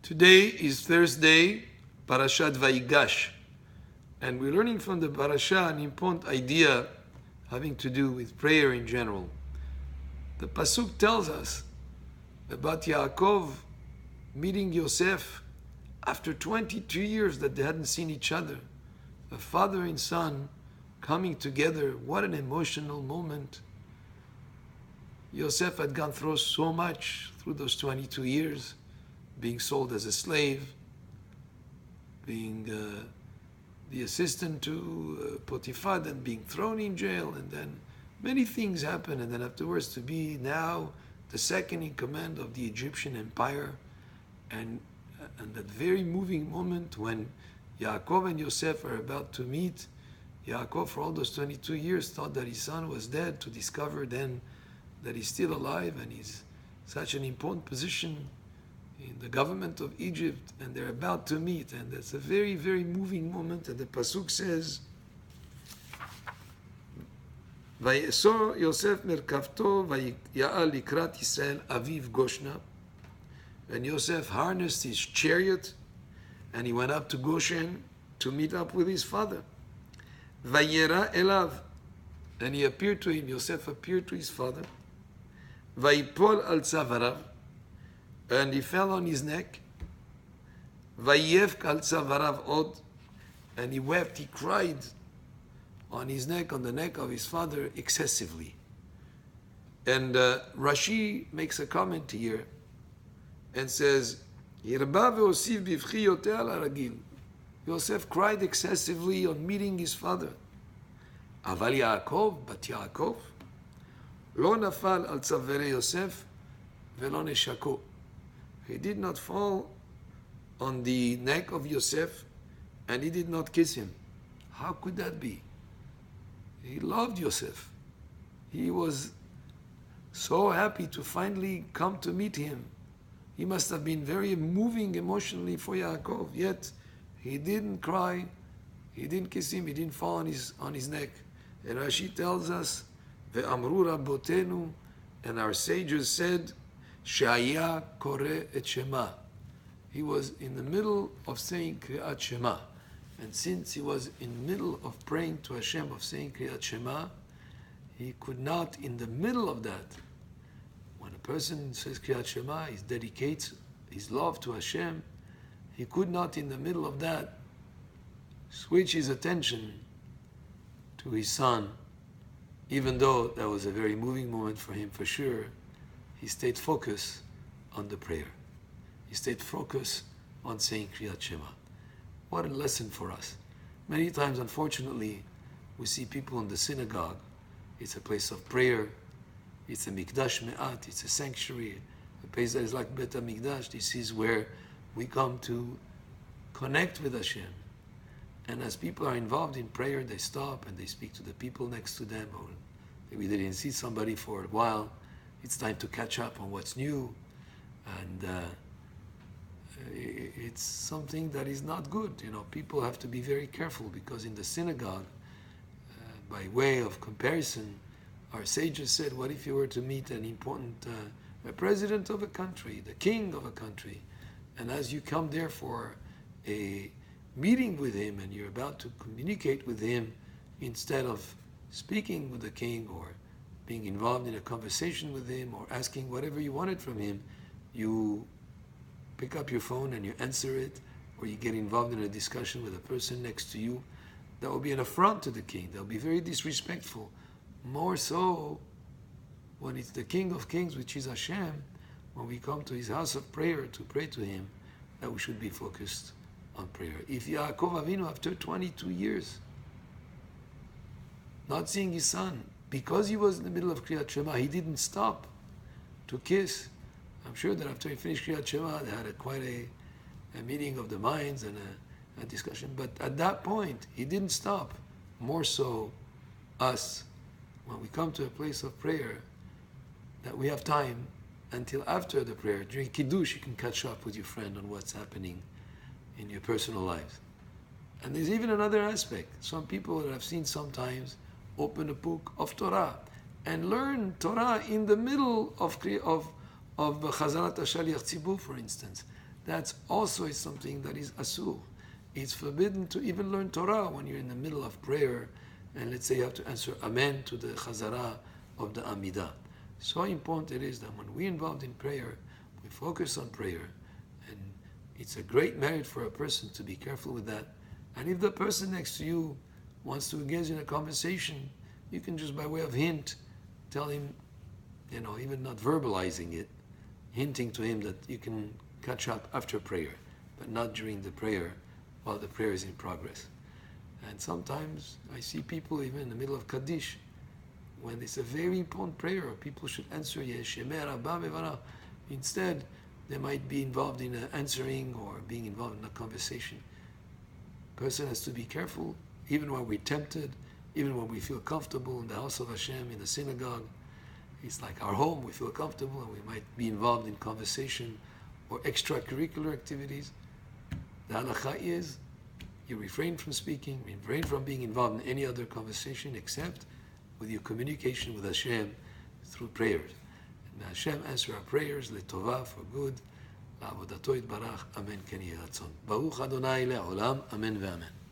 Today is Thursday, Parashat Vayigash, and we're learning from the parasha an important idea having to do with prayer in general. The pasuk tells us about Yaakov meeting Yosef after 22 years that they hadn't seen each other. A father and son coming together. What an emotional moment. Yosef had gone through so much through those 22 years, being sold as a slave, being the assistant to Potiphar, then being thrown in jail, and then many things happen, and then afterwards to be now the second in command of the Egyptian empire, and that very moving moment when Yaakov and Yosef are about to meet. Yaakov, for all those 22 years, thought that his son was dead, to discover then that he's still alive and he's such an important position in the government of Egypt, and they're about to meet, and that's a very, very moving moment. And the pasuk says, "Vayesor Yosef merkavto vaya'al likrat Yisrael aviv Goshna." And Yosef harnessed his chariot, and he went up to Goshen to meet up with his father. Vayera elav, and he appeared to him. Yosef appeared to his father. Vayipol al tzavarav, and he fell on his neck. Vayevk al tzavarav od, and he wept, he cried on his neck, on the neck of his father, excessively. And Rashi makes a comment here and says, Hirba ve'osiv bivchi yoter al haragil. Yosef cried excessively on meeting his father. Aval Yaakov, but Yaakov, lo nafal al tzavere Yosef ve'lo neshako. He did not fall on the neck of Yosef, and he did not kiss him. How could that be? He loved Yosef. He was so happy to finally come to meet him. He must have been very moving emotionally for Yaakov, yet he didn't cry, he didn't kiss him, he didn't fall on his neck. And Rashi tells us, Ve'amru Rabbotenu, and our sages said, Shaya kore et Shema. He was in the middle of saying Kriyat Shema. And since he was in the middle of praying to Hashem, of saying Kriyat Shema, he could not, in the middle of that, when a person says Kriyat Shema, he dedicates his love to Hashem, he could not, in the middle of that, switch his attention to his son, even though that was a very moving moment for him, for sure. He stayed focused on the prayer. He stayed focused on saying Kriyat Shema. What a lesson for us. Many times, unfortunately, we see people in the synagogue. It's a place of prayer. It's a mikdash me'at. It's a sanctuary. A place that is like Bet HaMikdash. This is where we come to connect with Hashem. And as people are involved in prayer, they stop and they speak to the people next to them, or maybe they didn't see somebody for a while. It's time to catch up on what's new. And it's something that is not good. You know, people have to be very careful, because in the synagogue, by way of comparison, our sages said, what if you were to meet an important a president of a country, the king of a country, and as you come there for a meeting with him and you're about to communicate with him, instead of speaking with the king or being involved in a conversation with him or asking whatever you wanted from him, you pick up your phone and you answer it, or you get involved in a discussion with a person next to you, that will be an affront to the king. That will be very disrespectful. More so when it's the King of Kings, which is Hashem, when we come to his house of prayer to pray to him, that we should be focused on prayer. If Yaakov Avinu, after 22 years, not seeing his son, because he was in the middle of Kriyat Shema, he didn't stop to kiss. I'm sure that after he finished Kriyat Shema, they had quite a meeting of the minds and a discussion. But at that point, he didn't stop. More so, us, when we come to a place of prayer, that we have time until after the prayer. During Kiddush, you can catch up with your friend on what's happening in your personal lives. And there's even another aspect. Some people that I've seen sometimes open a book of Torah and learn Torah in the middle of Chazarat HaShaliach Tzibur, for instance. That's also is something that is asur. It's forbidden to even learn Torah when you're in the middle of prayer, and let's say you have to answer Amen to the Chazara of the Amidah. So important it is that when we're involved in prayer, we focus on prayer, and it's a great merit for a person to be careful with that. And if the person next to you wants to engage in a conversation, you can just by way of hint tell him, even not verbalizing it, hinting to him that you can catch up after prayer, but not during the prayer while the prayer is in progress. And sometimes I see people even in the middle of Kaddish, when it's a very important prayer, people should answer Yeshemeh Rabba Mevara. Instead, they might be involved in answering or being involved in a conversation. Person has to be careful, even when we're tempted, even when we feel comfortable in the house of Hashem, in the synagogue. It's like our home, we feel comfortable, and we might be involved in conversation or extracurricular activities. The halakha is, you refrain from speaking, refrain from being involved in any other conversation except with your communication with Hashem through prayers. And Hashem answer our prayers, letovah, for good, la'avodato yitbarach, amen ken yehi ratzon. Baruch Adonai le'olam, amen ve'amen.